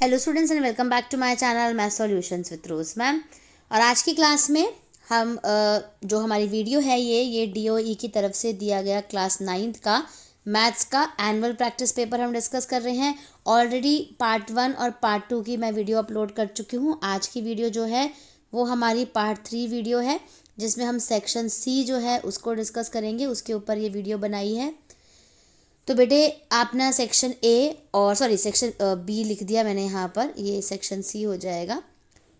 Hello students and welcome back to my channel math solutions with Rose ma'am. और आज की class में हम जो हमारी वीडियो है ये DOE की तरफ से दिया गया क्लास 9th का मैथ्स का एनुअल प्रैक्टिस पेपर हम डिस्कस कर रहे हैं। ऑलरेडी पार्ट 1 और पार्ट 2 की मैं वीडियो अपलोड कर चुकी हूँ। आज की वीडियो जो है वो हमारी पार्ट 3 वीडियो है, जिसमें हम सेक्शन C जो है उसको डिस्कस करेंगे। उसके ऊपर ये वीडियो बनाई है। तो बेटे आप ना सेक्शन सेक्शन B लिख दिया मैंने यहाँ पर, ये सेक्शन C हो जाएगा।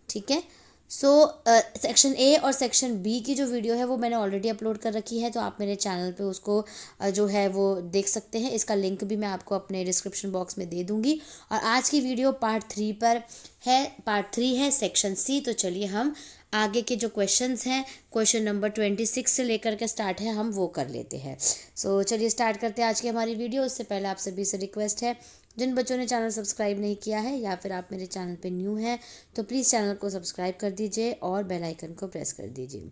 ठीक है। सेक्शन A और सेक्शन B की जो वीडियो है वो मैंने ऑलरेडी अपलोड कर रखी है, तो आप मेरे चैनल पे उसको जो है वो देख सकते हैं। इसका लिंक भी मैं आपको अपने डिस्क्रिप्शन बॉक्स में दे दूँगी। और आज की वीडियो पार्ट 3 पर है, पार्ट 3 है सेक्शन C। तो चलिए हम आगे के जो क्वेश्चंस हैं, क्वेश्चन नंबर 26 से लेकर के स्टार्ट है, हम वो कर लेते हैं। चलिए स्टार्ट करते हैं आज की हमारी वीडियो। उससे पहले आप सभी से रिक्वेस्ट है, जिन बच्चों ने चैनल सब्सक्राइब नहीं किया है या फिर आप मेरे चैनल पे न्यू हैं, तो प्लीज़ चैनल को सब्सक्राइब कर दीजिए और बेल आइकन को प्रेस कर दीजिए।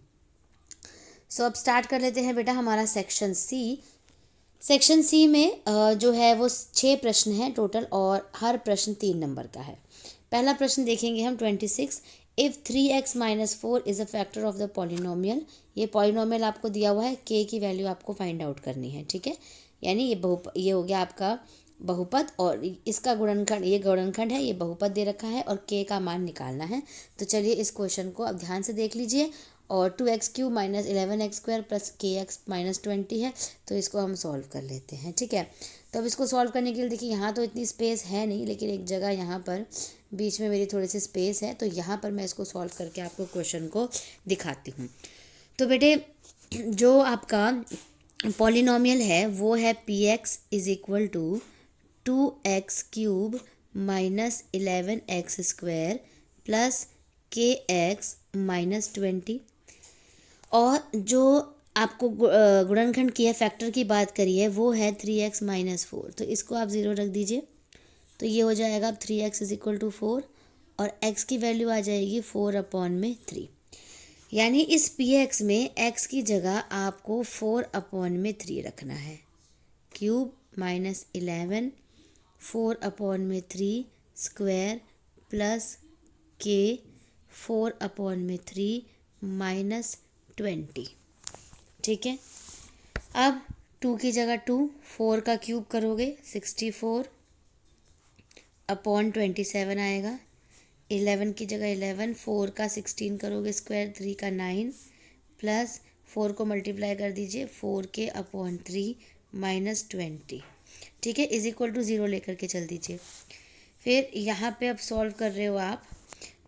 अब स्टार्ट कर लेते हैं बेटा हमारा सेक्शन C। सेक्शन C में जो है वो 6 प्रश्न हैं टोटल, और हर प्रश्न 3 नंबर का है। पहला प्रश्न देखेंगे हम 26। If 3x minus 4 is a factor of the polynomial. ये पॉलिनोमियल आपको दिया हुआ है, k की वैल्यू आपको फाइंड आउट करनी है। ठीक है, यानी ये हो गया आपका बहुपद, और इसका गुणनखंड, ये गुणनखंड है, ये बहुपद दे रखा है, और k का मान निकालना है। तो चलिए इस क्वेश्चन को अब ध्यान से देख लीजिए। और 2x³ minus 11x² plus kx minus 20 है, तो इसको हम सॉल्व कर लेते हैं। ठीक है, तो अब इसको सॉल्व करने के लिए देखिए, यहाँ तो इतनी स्पेस है नहीं, लेकिन एक जगह यहाँ पर बीच में मेरी थोड़ी सी स्पेस है, तो यहाँ पर मैं इसको सॉल्व करके आपको क्वेश्चन को दिखाती हूँ। तो बेटे जो आपका पॉलिनोमियल है वो है px is equal to 2x³ minus 11x² plus kx minus 20। और जो आपको गुणनखंड की है, फैक्टर की बात करी है, वो है 3x माइनस 4। तो इसको आप 0 रख दीजिए, तो ये हो जाएगा अब 3x इज इक्वल टू 4, और x की वैल्यू आ जाएगी 4/3। यानी इस px में x की जगह आपको 4/3 रखना है। Cube minus 11 4/3 square plus k 4/3 minus 20। ठीक है, अब 2 की जगह 2, 4 का क्यूब करोगे 64/27 आएगा। 11 की जगह 11, 4 का 16 करोगे स्क्वायर, 3 का 9 प्लस 4 को मल्टीप्लाई कर दीजिए 4k/3 माइनस 20। ठीक है, इज इक्वल टू 0 लेकर के चल दीजिए। फिर यहाँ पे अब सॉल्व कर रहे हो आप,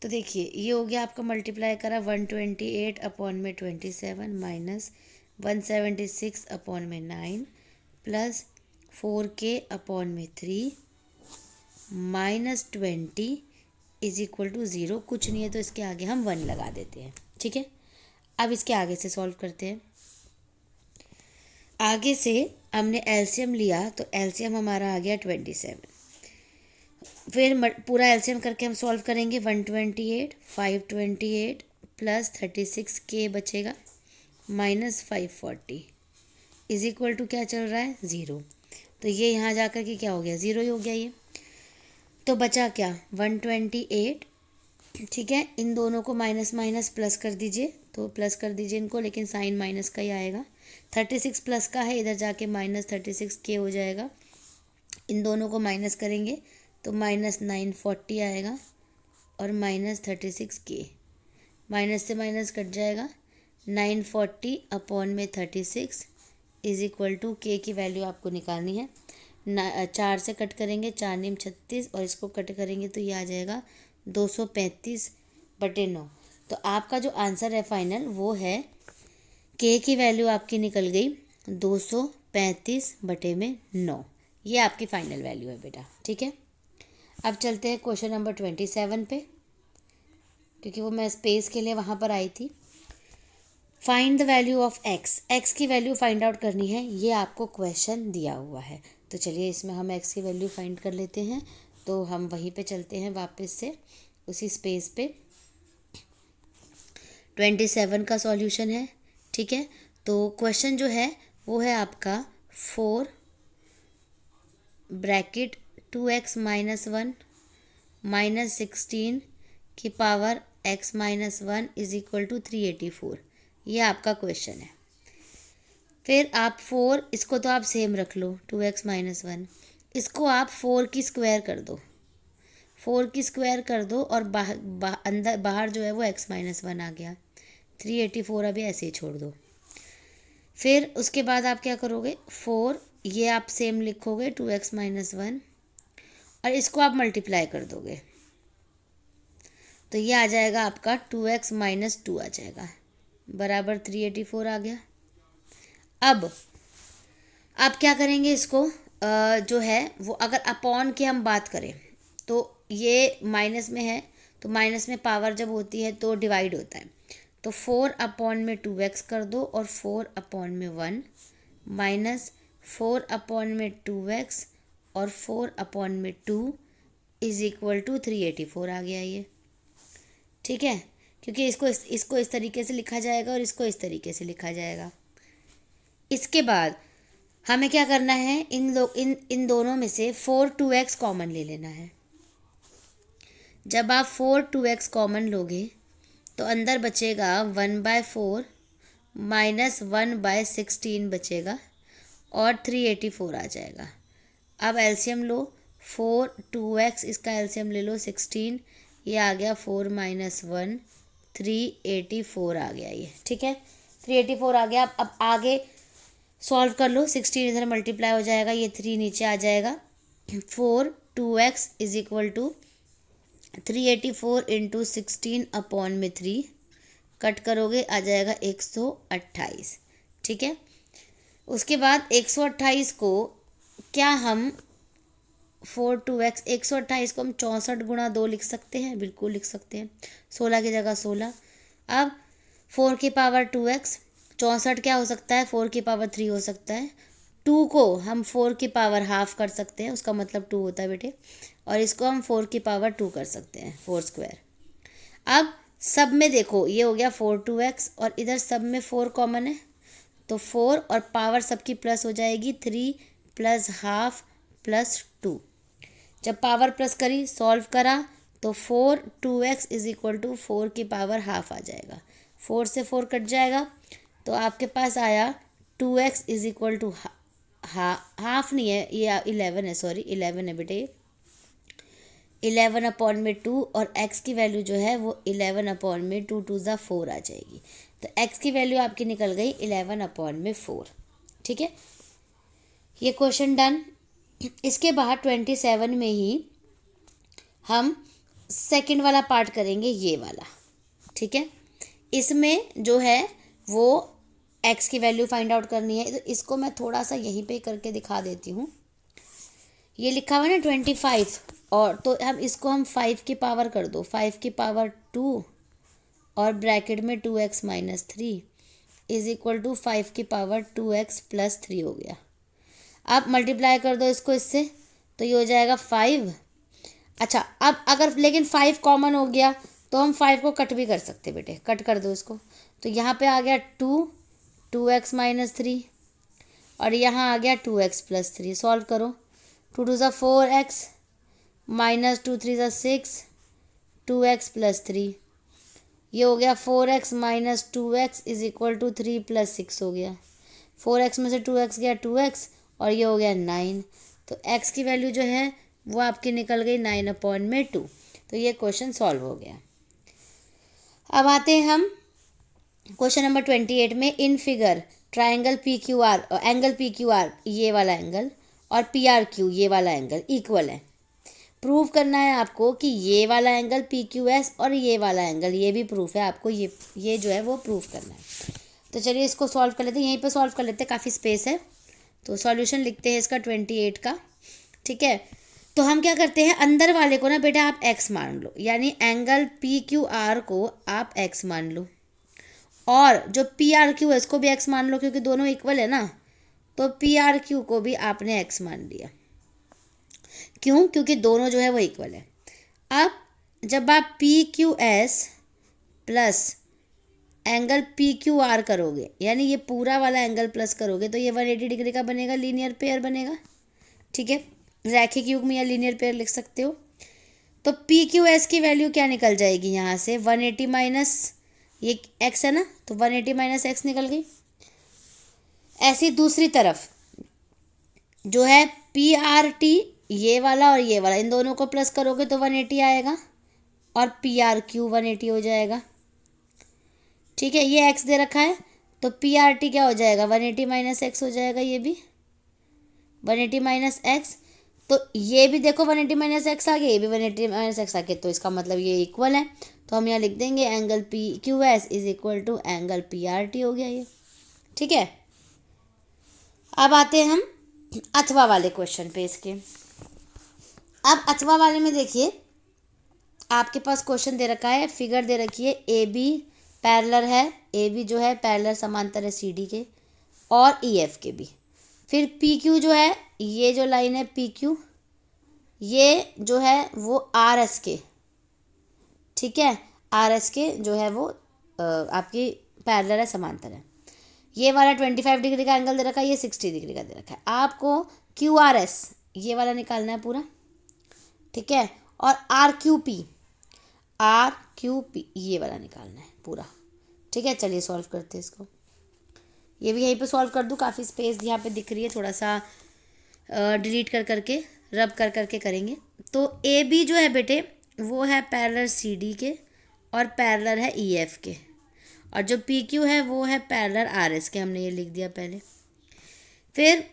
तो देखिए ये हो गया आपका मल्टीप्लाई करा 128/27 minus 176/9 plus 4k/3 minus 20 is equal to 0। कुछ नहीं है तो इसके आगे हम 1 लगा देते हैं। ठीक है, अब इसके आगे से सॉल्व करते हैं। आगे से हमने एलसीएम लिया, तो एलसीएम हमारा आ गया 27। फिर पूरा एलसीएम करके हम सॉल्व करेंगे। 128 528 प्लस 36k बचेगा माइनस 540 इज इक्वल टू क्या चल रहा है 0। तो ये यहाँ जा कर के क्या हो गया, 0 ही हो गया ये। तो बचा क्या 128। ठीक है, इन दोनों को माइनस माइनस प्लस कर दीजिए, तो प्लस कर दीजिए इनको, लेकिन साइन माइनस का ही आएगा। 36 प्लस का है, इधर जाके माइनस 36k हो जाएगा। इन दोनों को माइनस करेंगे तो माइनस 940 आएगा, और माइनस 36k, माइनस से माइनस कट जाएगा। 940/36 इज इक्वल टू k की वैल्यू आपको निकालनी है। 4 से कट करेंगे, 4 9 36, और इसको कट करेंगे तो ये आ जाएगा 235/9। तो आपका जो आंसर है फाइनल वो है, k की वैल्यू आपकी निकल गई 235/9। ये आपकी फाइनल वैल्यू है बेटा। ठीक है, अब चलते हैं क्वेश्चन नंबर 27 पे, क्योंकि वो मैं स्पेस के लिए वहाँ पर आई थी। Find the value of x। x की वैल्यू फाइंड आउट करनी है, ये आपको क्वेश्चन दिया हुआ है। तो चलिए इसमें हम x की वैल्यू फाइंड कर लेते हैं। तो हम वहीं पे चलते हैं वापस से उसी स्पेस पे। 27 का सॉल्यूशन है। ठीक है, तो क्वेश्चन जो है वो है आपका 4 ब्रैकेट 2x माइनस 1 -16 की power x-1 is equal to 384। ये आपका क्वेश्चन है। फिर आप 4, इसको तो आप सेम रख लो 2x-1, इसको आप 4 की स्क्वायर कर दो, 4 की स्क्वायर कर दो और बाहर जो है वो x-1 आ गया। 384 अभी ऐसे ही छोड़ दो। फिर उसके बाद आप क्या करोगे, 4 ये आप सेम लिखोगे 2x-1 और इसको आप मल्टीप्लाई कर दोगे तो ये आ जाएगा आपका 2x-2 आ जाएगा बराबर 384 आ गया। अब आप क्या करेंगे, इसको जो है वो अगर अपॉन की हम बात करें तो ये माइनस में है, तो माइनस में पावर जब होती है तो डिवाइड होता है, तो 4 अपॉन में 2x कर दो और 4 अपॉन में 1 माइनस 4 अपॉन में 2x और 4 अपॉन में 2 इज इक्वल टू 384 आ गया ये। ठीक है, क्योंकि इसको इस तरीके से लिखा जाएगा और इसको इस तरीके से लिखा जाएगा। इसके बाद हमें क्या करना है, इन दोनों में से 4 2x कॉमन ले लेना है। जब आप 4 2x कॉमन लोगे तो अंदर बचेगा 1/4 माइनस 1/16 बचेगा और 384 आ जाएगा। अब एलसीएम लो, 4 2x इसका एलसीएम ले लो 16, ये आ गया 4 - 1 384 आ गया ये। ठीक है, 384 आ गया। अब आगे सॉल्व कर लो, 16 इधर मल्टीप्लाई हो जाएगा, ये 3 नीचे आ जाएगा। 4 2x is equal to 384 into 16 upon में 3 कट करोगे आ जाएगा 128। ठीक है, उसके बाद 128 को क्या हम 4 2x 128 को हम 64 गुणा 2 लिख सकते हैं, बिल्कुल लिख सकते हैं, 16 की जगह 16। अब 4 की पावर 2x, 64 क्या हो सकता है, 4 की पावर 3 हो सकता है। 2 को हम 4 की पावर हाफ कर सकते हैं, उसका मतलब 2 होता है बेटे, और इसको हम 4 की पावर 2 कर सकते हैं, 4 स्क्वायर। अब सब में देखो, ये हो गया 4 2x और इधर सब में 4 कॉमन है, तो 4 और पावर सबकी प्लस हो जाएगी 3 प्लस हाफ प्लस 2। जब पावर प्लस करी, सॉल्व करा, तो 4 2x इज इक्वल टू 4 की पावर हाफ आ जाएगा, 4 से 4 कट जाएगा, तो आपके पास आया 2x is equal to half नहीं है, ये 11 है, सॉरी 11 है बेटे, 11 अपॉन में 2 और x की वैल्यू जो है वो 11 अपॉन में 2 2 ज़ा 4 आ जाएगी, तो x की वैल्यू आपकी निकल गई 11 अपॉन में 4। ठीक है, ये क्वेश्चन डन। इसके बाद 27 में ही हम सेकंड वाला पार्ट करेंगे, ये वाला। ठीक है, इसमें जो है वो x की वैल्यू फाइंड आउट करनी है, तो इसको मैं थोड़ा सा यहीं पे करके दिखा देती हूँ। ये लिखा हुआ है ना 25, और तो इसको हम 5 की पावर कर दो, 5 की पावर 2 और ब्रैकेट में 2x - 3 इज इक्वल टू 5 की पावर 2x + 3 हो गया। अब मल्टीप्लाई कर दो इसको इससे, तो ये हो जाएगा 5। अच्छा, अब अगर लेकिन 5 कॉमन हो गया तो हम 5 को कट भी कर सकते बेटे, कट कर दो इसको, तो यहाँ पे आ गया 2x - 3 और यहाँ आ गया 2x + 3। सॉल्व करो, 2 2 ज़ा 4x माइनस 2 3 ज़ा 6, 2x + 3, ये हो गया 4x - 2x is equal to 3 + 6 हो गया, 4x में से 2x गया 2x और ये हो गया 9, तो x की वैल्यू जो है वो आपकी निकल गई 9 अपॉन में 2। तो ये क्वेश्चन सॉल्व हो गया। अब आते हैं हम क्वेश्चन नंबर 28 में। In figure triangle PQR, angle PQR ये वाला एंगल और PRQ ये वाला एंगल इक्वल है। प्रूव करना है आपको कि ये वाला एंगल PQS और ये वाला एंगल, ये भी प्रूफ है आपको, ये जो है वो प्रूफ करना है। तो चलिए इसको सॉल्व कर लेते हैं, यहीं पे सॉल्व कर लेते हैं, काफ़ी स्पेस है, तो सॉल्यूशन लिखते हैं इसका 28 का। ठीक है, तो हम क्या करते हैं, अंदर वाले को ना बेटा आप x मान लो, यानी एंगल PQR को आप x मान लो, और जो PRQ है इसको भी x मान लो, क्योंकि दोनों इक्वल है ना, तो PRQ को भी आपने x मान लिया। क्यों? क्योंकि दोनों जो है वो इक्वल है। अब जब आप PQS प्लस एंगल PQR करोगे, यानी ये पूरा वाला एंगल प्लस करोगे, तो ये 180 डिग्री का बनेगा, लीनियर पेयर बनेगा। ठीक है, रैखिक युग्म या लीनियर पेयर लिख सकते हो। तो पी क्यू एस की वैल्यू क्या निकल जाएगी यहाँ से, 180 माइनस ये एक्स है ना, तो 180 माइनस एक्स निकल गई। ऐसी दूसरी तरफ जो है पी आर टी, ये वाला और ये वाला, इन दोनों को प्लस करोगे तो 180 आएगा और पी आर क्यू 180 हो जाएगा। ठीक है, ये एक्स दे रखा है तो पी आर टी क्या हो जाएगा, 180 माइनस एक्स हो जाएगा, ये भी 180 माइनस एक्स। तो ये भी देखो 180 माइनस एक्स आ गया, ये भी 180 माइनस एक्स आ गया, तो इसका मतलब ये इक्वल है। तो हम यहाँ लिख देंगे angle P Q S is equal to angle P R T, हो गया ये। ठीक है, अब आते हैं हम अथवा वाले क्वेश्चन पे इसके। अब अथवा वाले में देखिए, आपके पास क्वेश्चन दे रखा है, फिगर दे रखी है, ए बी पैरेलल है, ए बी जो है पैरेलल समांतर है सी डी के और ई एफ के भी। फिर पी क्यू जो है, ये जो लाइन है पी क्यू, ये जो है वो आर एस के, ठीक है, आर एस के जो है वो आपकी पैरेलल है, समांतर है। ये वाला 25 डिग्री का एंगल दे रखा है, ये 60 डिग्री का दे रखा है। आपको क्यू आर एस ये वाला निकालना है पूरा, ठीक है, और आर क्यू पी ये वाला निकालना है पूरा। ठीक है, चलिए सॉल्व करते हैं इसको। ये भी यहीं पे सॉल्व कर दूँ, काफ़ी स्पेस यहाँ पे दिख रही है, थोड़ा सा डिलीट कर करके रब कर करके करेंगे। तो ए बी जो है बेटे वो है पैरेलल सी डी के और पैरेलल है ई एफ के, और जो पी क्यू है वो है पैरेलल आर एस के, हमने ये लिख दिया पहले। फिर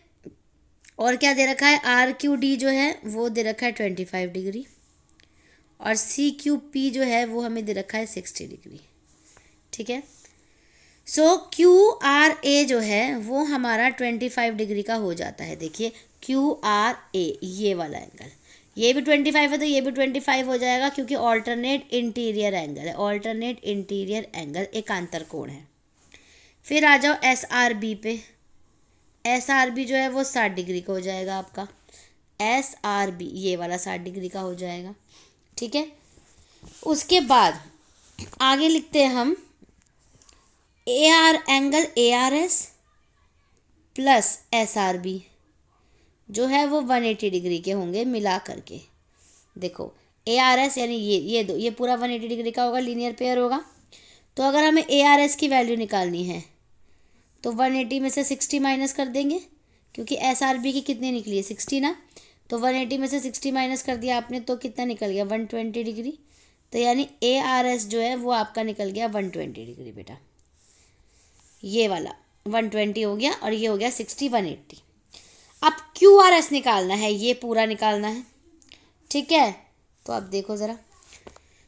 और क्या दे रखा है, आर क्यू डी जो है वो दे रखा है 25 डिग्री, और सी क्यू पी जो है वो हमें दे रखा है 60 डिग्री। ठीक है, सो क्यू आर ए जो है वो हमारा 25 डिग्री का हो जाता है। देखिए क्यू आर ए ये वाला एंगल, ये भी 25 है तो ये भी 25 हो जाएगा, क्योंकि ऑल्टरनेट इंटीरियर एंगल है, ऑल्टरनेट इंटीरियर एंगल एकांतर कोण है। फिर आ जाओ एस आर बी पे, एस आर बी जो है वो 60 डिग्री का हो जाएगा आपका, एस आर बी ये वाला 60 डिग्री का हो जाएगा। ठीक है, उसके बाद आगे लिखते हैं हम A R angle A R S plus S R B जो है वो 180 डिग्री के होंगे मिला करके। देखो ए आर एस यानी ये पूरा 180 डिग्री का होगा, लीनियर पेयर होगा। तो अगर हमें ए आर एस की वैल्यू निकालनी है तो 180 में से 60 माइनस कर देंगे, क्योंकि एस आर बी की कितनी निकली है 60 ना, तो 180 में से 60 माइनस कर दिया आपने तो कितना निकल गया 120 डिग्री। तो यानी ए आर एस जो है वो आपका निकल गया 120 डिग्री बेटा, ये वाला 120 हो गया और ये हो गया 60 180। अब क्यू आर एस निकालना है, ये पूरा निकालना है। ठीक है, तो अब देखो ज़रा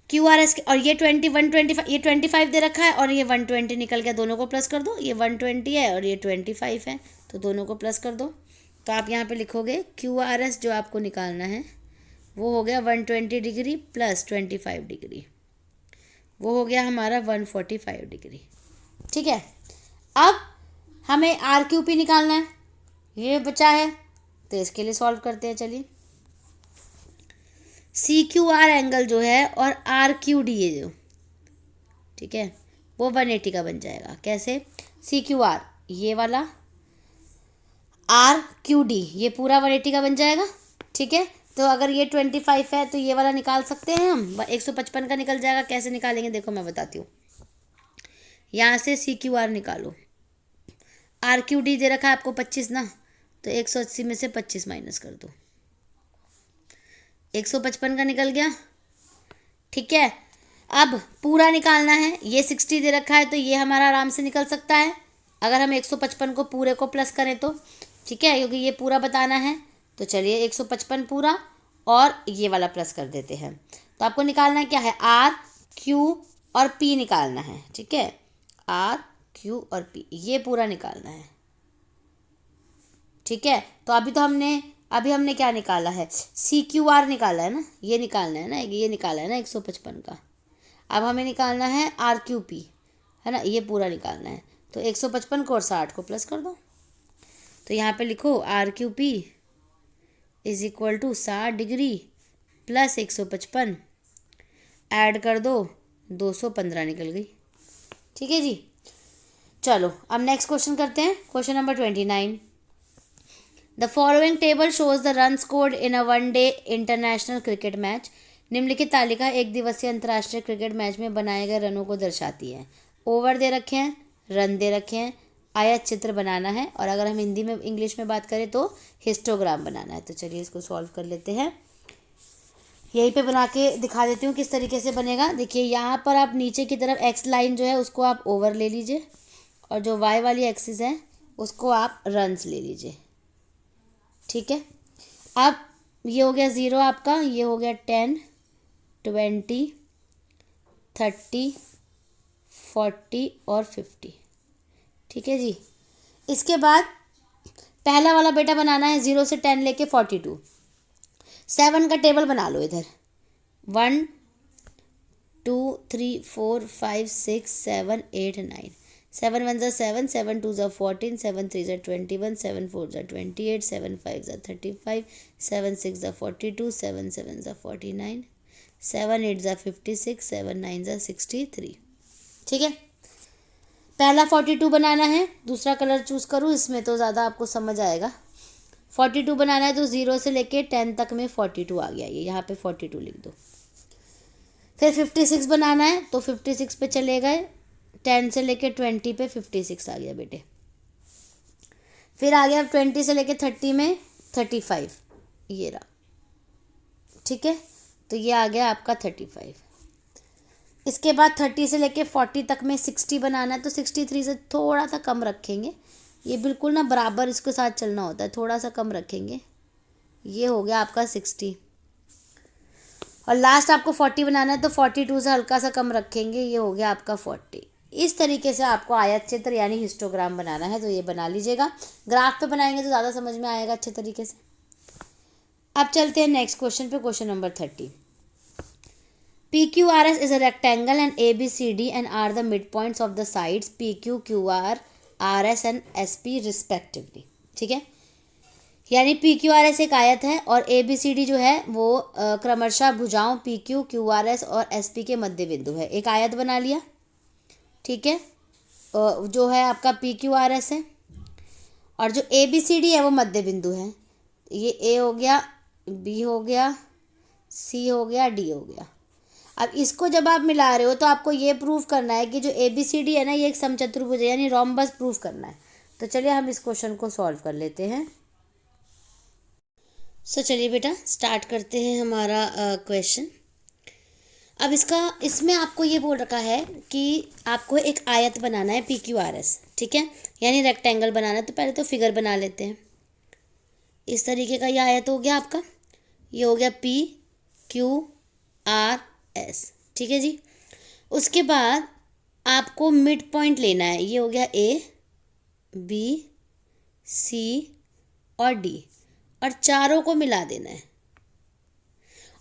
क्यू आर एस, और ये 125 ये 25 दे रखा है और ये 120 निकल गया, दोनों को प्लस कर दो, ये 120 है और ये 25 है तो दोनों को प्लस कर दो। तो आप यहाँ पे लिखोगे क्यू आर एस जो आपको निकालना है वो हो गया 120 डिग्री प्लस 25 डिग्री, वो हो गया हमारा 145 डिग्री। ठीक है, अब हमें आर क्यू पी निकालना है, ये बचा है तो इसके लिए सॉल्व करते हैं। चलिए सी क्यू आर एंगल जो है और आर क्यू डी है जो, ठीक है, वो 180 का बन जाएगा। कैसे, सी क्यू आर ये वाला, आर क्यू डी ये पूरा 180 का बन जाएगा। ठीक है, तो अगर ये 25 है तो ये वाला निकाल सकते हैं हम, 155 का निकल जाएगा। कैसे निकालेंगे देखो मैं बताती हूँ। यहाँ से सी क्यू आर निकालो, आर क्यू डी दे रखा है आपको 25 ना, तो 180 में से 25 माइनस कर दो, 155 का निकल गया। ठीक है, अब पूरा निकालना है, ये 60 दे रखा है तो ये हमारा आराम से निकल सकता है अगर हम 155 को पूरे को प्लस करें तो। ठीक है, क्योंकि ये पूरा बताना है तो चलिए 155 पूरा और ये वाला प्लस कर देते हैं। तो आपको निकालना क्या है, आर क्यू और पी निकालना है। ठीक है, आर क्यू और पी ये पूरा निकालना है। ठीक है, तो अभी हमने क्या निकाला है, सी क्यू आर निकाला है ना, ये निकालना है ना, ये निकाला है ना 155 का। अब हमें निकालना है आर क्यू पी, है ना, ये पूरा निकालना है। तो 155 को और 60 को प्लस कर दो, तो यहाँ पे लिखो R Q P is equal to 60 degree plus 155, add कर दो 215 निकल गई। ठीक है जी, चलो अब नेक्स्ट क्वेश्चन करते हैं। Question number 29, the following table shows the run scored in a 1 day international cricket match, निम्नलिखित तालिका एक दिवसीय अंतर्राष्ट्रीय क्रिकेट मैच में बनाए गए रनों को दर्शाती है। ओवर दे रखे हैं, रन दे रखे हैं, आयत चित्र बनाना है, और अगर हम हिंदी में इंग्लिश में बात करें तो हिस्टोग्राम बनाना है। तो चलिए इसको सॉल्व कर लेते हैं। यहीं पे बना के दिखा देती हूँ किस तरीके से बनेगा। देखिए यहाँ पर आप नीचे की तरफ एक्स लाइन जो है उसको आप ओवर ले लीजिए, और जो वाई वाली एक्सिस है उसको आप रन्स ले लीजिए। ठीक है, अब ये हो गया 0 आपका, ये हो गया 10, 20, 30, 40 और 50। ठीक है जी। इसके बाद पहला वाला बेटा बनाना है 0 से 10 लेके 42। 7 का टेबल बना लो इधर। 1 2 3 4 5 6 7 8 9। 7 1 7, 7 2 14, 7 3 21, 7 4 28, 7 5 35, 7 6 42, 7 7 49, 7 8 56, 7 9 63। ठीक है, पहला 42 बनाना है। दूसरा कलर चूज़ करूँ, इसमें तो ज़्यादा आपको समझ आएगा। 42 बनाना है तो 0 से लेके 10 तक में 42 आ गया, ये यहाँ पे 42 लिख दो। फिर 56 बनाना है तो 56 पे चले गए, 10 से लेके 20 पे 56 आ गया बेटे। फिर आ गया 20 से लेके 30 में 35, ये रहा। ठीक है, तो ये आ गया आपका 35। इसके बाद 30 से लेके 40 तक में 60 बनाना है तो 63 से थोड़ा सा कम रखेंगे। ये बिल्कुल ना बराबर इसके साथ चलना होता है, थोड़ा सा कम रखेंगे। ये हो गया आपका 60। और लास्ट आपको 40 बनाना है तो 42 से हल्का सा कम रखेंगे, ये हो गया आपका 40। इस तरीके से आपको आयत चित्र यानी हिस्टोग्राम बनाना है, तो ये बना लीजिएगा। ग्राफ पे बनाएंगे तो ज़्यादा समझ में आएगा अच्छे तरीके से। अब चलते हैं नेक्स्ट क्वेश्चन पे, question number 30। PQRS is a rectangle and ABCD and are the midpoints of the sides PQ, QR, RS and SP respectively। ठीक है, यानी PQRS एक आयत है और ABCD जो है वो क्रमशः भुजाओं PQ, QRS और SP के मध्य बिंदु है। एक आयत बना लिया। ठीक है, जो है आपका PQRS है, और जो ABCD है वो मध्य बिंदु है। ये A हो गया, B हो गया, C हो गया, D हो गया। अब इसको जब आप मिला रहे हो तो आपको ये प्रूव करना है कि जो ABCD है ना ये एक समचतुर्भुज है, यानी रोम्बस प्रूव करना है। तो चलिए हम इस क्वेश्चन को सॉल्व कर लेते हैं। चलिए बेटा स्टार्ट करते हैं हमारा क्वेश्चन। अब इसमें आपको ये बोल रखा है कि आपको एक आयत बनाना है PQRS। ठीक है, यानी रेक्टेंगल बनाना है। तो पहले तो फिगर बना लेते हैं। इस तरीके का ये आयत हो गया आपका, ये हो गया PQRS। ठीक है जी। उसके बाद आपको मिड पॉइंट लेना है, ये हो गया A, B, C और D, और चारों को मिला देना है।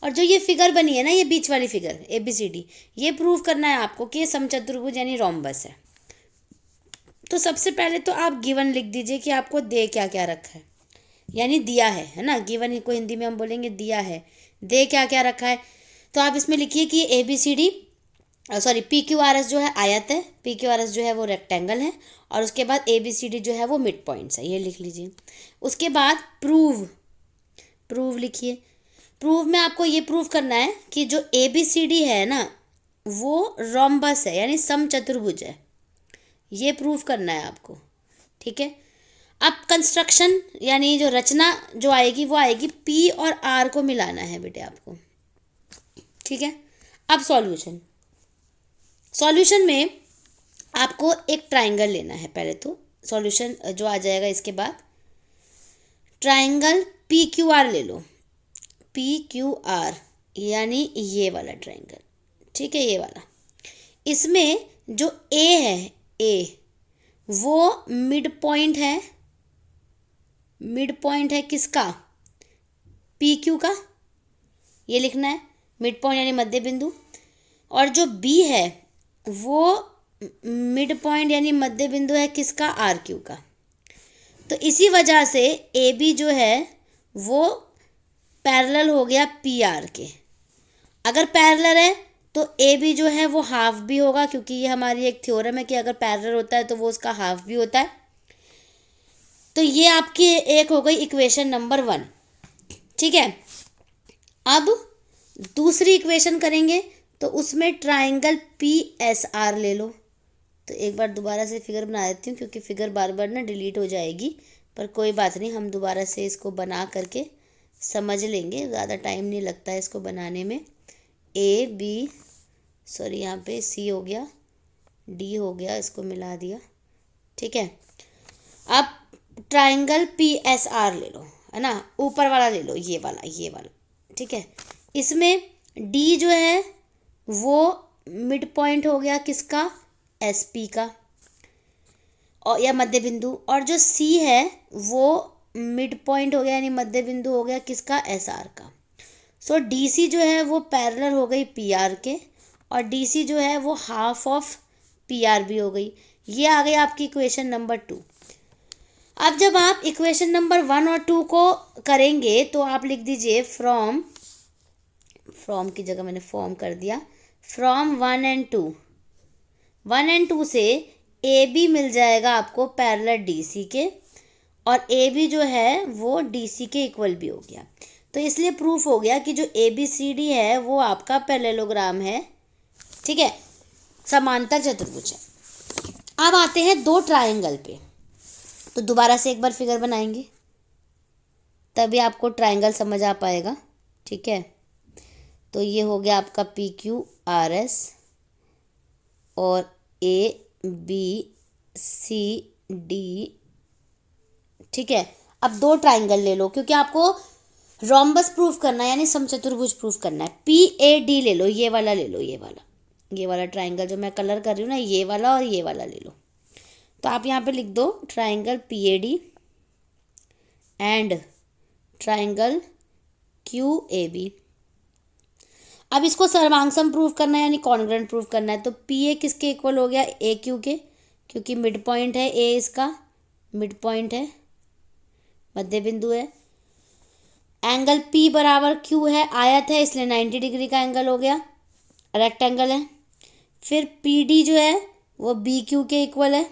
और जो ये फिगर बनी है ना, ये बीच वाली फिगर ABCD, ये प्रूव करना है आपको कि ये समचतुर्भुज यानी रोम्बस है। तो सबसे पहले तो आप गिवन लिख दीजिए कि आपको दे क्या क्या रखा है, यानी दिया है ना। गिवन को हिंदी में हम बोलेंगे दिया है, दे क्या क्या रखा है। तो आप इसमें लिखिए कि ABCD PQRS जो है आयत है, PQRS जो है वो रेक्टेंगल है, और उसके बाद ABCD जो है वो मिड पॉइंट्स है, ये लिख लीजिए। उसके बाद प्रूव लिखिए। प्रूव में आपको ये प्रूव करना है कि जो ABCD है ना वो रोम्बस है, यानी समचतुर्भुज है। ये प्रूव करना है आपको। ठीक है, अब कंस्ट्रक्शन यानी जो रचना जो आएगी वो आएगी, P और R को मिलाना है बेटे आपको। ठीक है, अब सॉल्यूशन में आपको एक ट्राइंगल लेना है। पहले तो सॉल्यूशन जो आ जाएगा इसके बाद ट्राइंगल PQR ले लो, PQR यानी ये वाला ट्राइंगल। ठीक है, ये वाला। इसमें जो A है, A वो मिड पॉइंट है किसका? PQ का, ये लिखना है मिड पॉइंट यानी मध्य बिंदु। और जो B है वो मिड पॉइंट यानी मध्य बिंदु है किसका? RQ का। तो इसी वजह से AB जो है वो पैरेलल हो गया PR के। अगर पैरेलल है तो AB जो है वो हाफ भी होगा, क्योंकि ये हमारी एक थ्योरम है कि अगर पैरेलल होता है तो वो उसका हाफ भी होता है। तो ये आपकी एक हो गई इक्वेशन नंबर 1। ठीक है, अब दूसरी इक्वेशन करेंगे तो उसमें ट्राइंगल पी एस आर ले लो। तो एक बार दोबारा से फिगर बना देती हूँ, क्योंकि फिगर बार बार ना डिलीट हो जाएगी, पर कोई बात नहीं, हम दोबारा से इसको बना करके समझ लेंगे, ज़्यादा टाइम नहीं लगता है इसको बनाने में। ए बी, सॉरी यहाँ पे सी हो गया, डी हो गया, इसको मिला दिया, ठीक है। अब ट्राइंगल पी एस आर ले लो, है ना, ऊपर वाला ले लो, ये वाला, ठीक है। इसमें डी जो है वो मिड पॉइंट हो गया किसका, एस पी का, और या मध्य बिंदु, और जो सी है वो मिड पॉइंट हो गया यानी मध्य बिंदु हो गया किसका, एस आर का। सो डी सी जो है वो पैरेलल हो गई पी आर के, और डी सी जो है वो हाफ ऑफ पी आर भी हो गई। ये आ गई आपकी इक्वेशन नंबर 2। अब जब आप इक्वेशन नंबर 1 और 2 को करेंगे तो आप लिख दीजिए फ्रॉम की जगह मैंने फॉर्म कर दिया, फ्रॉम 1 एंड 2, 1 एंड 2 से ए बी मिल जाएगा आपको पैरेलल डी सी के, और ए बी जो है वो डी सी के इक्वल भी हो गया। तो इसलिए प्रूफ हो गया कि जो ए बी सी डी है वो आपका पैरेललोग्राम है, ठीक है, समांतर चतुर्भुज है। अब आते हैं दो ट्राइंगल पे, तो दोबारा से एक बार फिगर बनाएंगे, तभी आपको ट्राइंगल समझ आ पाएगा, ठीक है। तो ये हो गया आपका पी क्यू आर एस, और ए बी सी डी, ठीक है। अब दो ट्राइंगल ले लो, क्योंकि आपको रोम्बस प्रूफ करना है यानी समचतुर्भुज प्रूफ करना है। पी ए डी ले लो, ये वाला ले लो, ये वाला ट्राइंगल जो मैं कलर कर रही हूँ ना, ये वाला और ये वाला ले लो। तो आप यहाँ पे लिख दो triangle P A D and triangle Q A B. अब इसको सर्वांग प्रूफ करना है यानी कॉन्ग्रुएंट प्रूफ करना है। तो पी ए किसके इक्वल हो गया, ए क्यू के, क्योंकि मिड पॉइंट है ए, इसका मिड पॉइंट है, मध्य बिंदु है। एंगल पी बराबर क्यू है, आयत है इसलिए 90 डिग्री का एंगल हो गया, रेक्टेंगल है। फिर पी डी जो है वो बी क्यू के इक्वल है,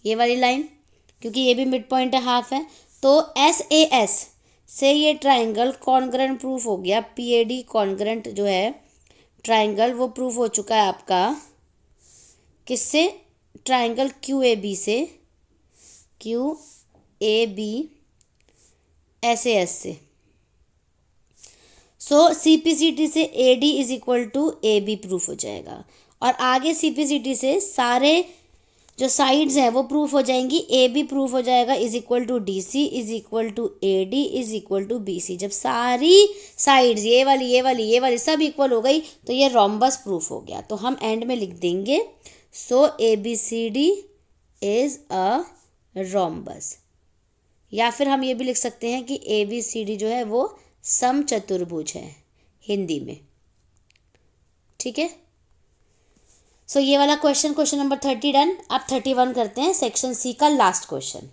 ये वाली लाइन, क्योंकि ये भी मिड पॉइंट है, हाफ है। तो एस ए एस से ये ट्राइंगल कॉन्ग्रुएंट प्रूफ हो गया। पी ए डी कॉन्ग्रुएंट जो है ट्राइंगल वो प्रूफ हो चुका है आपका किससे, ट्राइंगल क्यू ए बी से, Q A B S A S से। So C P C T से A D is equal to A B proof हो जाएगा, और आगे सी पी सी टी से सारे जो साइड्स हैं वो प्रूफ हो जाएंगी। ए बी प्रूफ हो जाएगा is equal to D C is equal to A D is equal to B C. जब सारी साइड्स ये वाली सब इक्वल हो गई तो ये रोम्बस प्रूफ हो गया। तो हम एंड में लिख देंगे so A B C D is a rhombus, या फिर हम ये भी लिख सकते हैं कि ए बी सी डी जो है वो समचतुर्भुज है हिंदी में, ठीक है। सो ये वाला क्वेश्चन नंबर 30 डन। अब 31 करते हैं, सेक्शन सी का लास्ट क्वेश्चन।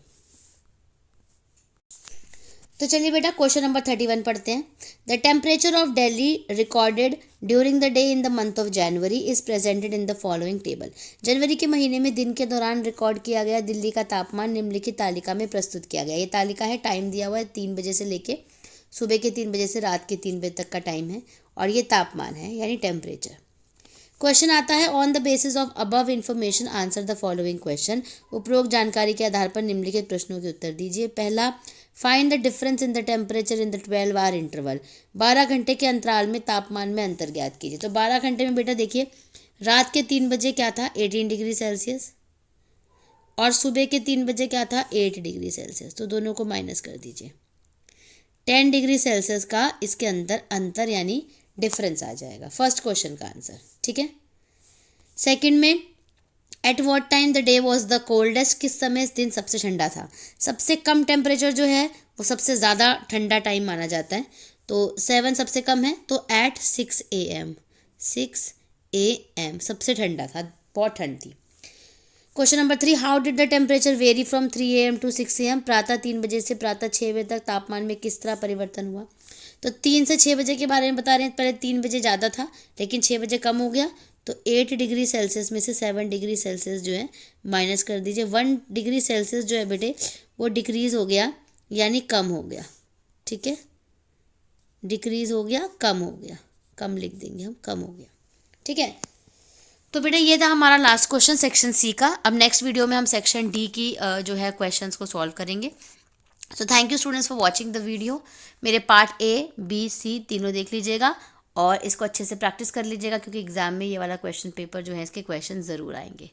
तो चलिए बेटा क्वेश्चन नंबर 31 पढ़ते हैं। The temperature of Delhi recorded during the day in the month of January is presented in the following table. जनवरी के महीने में दिन के दौरान रिकॉर्ड किया गया दिल्ली का तापमान निम्नलिखित तालिका में प्रस्तुत किया गया। ये तालिका है, टाइम दिया हुआ है 3 बजे से लेके सुबह के 3 बजे से रात के 3 बजे तक का टाइम है, और ये तापमान है यानी टेम्परेचर। क्वेश्चन आता है on the basis of above information answer the following question. उपरोक्त जानकारी के आधार पर निम्नलिखित प्रश्नों के उत्तर दीजिए। पहला, find the difference in the temperature in the 12 hour interval. 12 घंटे के अंतराल में तापमान में अंतर ज्ञात कीजिए। तो 12 घंटे में बेटा देखिए, रात के 3 बजे क्या था 18 डिग्री सेल्सियस, और सुबह के 3 बजे क्या था 8 डिग्री सेल्सियस। तो दोनों को माइनस कर दीजिए, 10 डिग्री सेल्सियस का इसके अंदर अंतर यानी डिफरेंस आ जाएगा। फर्स्ट क्वेश्चन का आंसर, ठीक है। सेकंड में, at what time the day was the coldest. किस समय इस दिन सबसे ठंडा था। सबसे कम टेम्परेचर जो है वो सबसे ज़्यादा ठंडा टाइम माना जाता है, तो 7 सबसे कम है, तो एट 6 AM, 6 AM सबसे ठंडा था, बहुत ठंड थी। Question number 3, how did the temperature vary from 3 AM to 6 AM। प्रातः 3 बजे से प्रातः 6 बजे तक तापमान में किस तरह परिवर्तन हुआ। तो 3 से 6 बजे के बारे में बता रहे हैं। पहले 3 बजे ज़्यादा था लेकिन 6 बजे कम हो गया, तो 8 डिग्री सेल्सियस में से 7 डिग्री सेल्सियस जो है माइनस कर दीजिए। 1 डिग्री सेल्सियस जो है बेटे वो डिक्रीज़ हो गया यानी कम हो गया, ठीक है, डिक्रीज़ हो गया, कम हो गया। कम लिख देंगे हम, कम हो गया, ठीक है। तो बेटा ये था हमारा लास्ट क्वेश्चन सेक्शन सी का। अब नेक्स्ट वीडियो में हम सेक्शन डी की जो है क्वेश्चंस को सॉल्व करेंगे। So thank you students for watching the video. मेरे पार्ट ए बी सी तीनों देख लीजिएगा और इसको अच्छे से प्रैक्टिस कर लीजिएगा, क्योंकि एग्जाम में ये वाला क्वेश्चन पेपर जो है इसके क्वेश्चन ज़रूर आएंगे।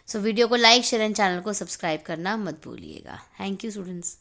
सो वीडियो को लाइक शेयर एंड चैनल को सब्सक्राइब करना मत भूलिएगा। Thank you students.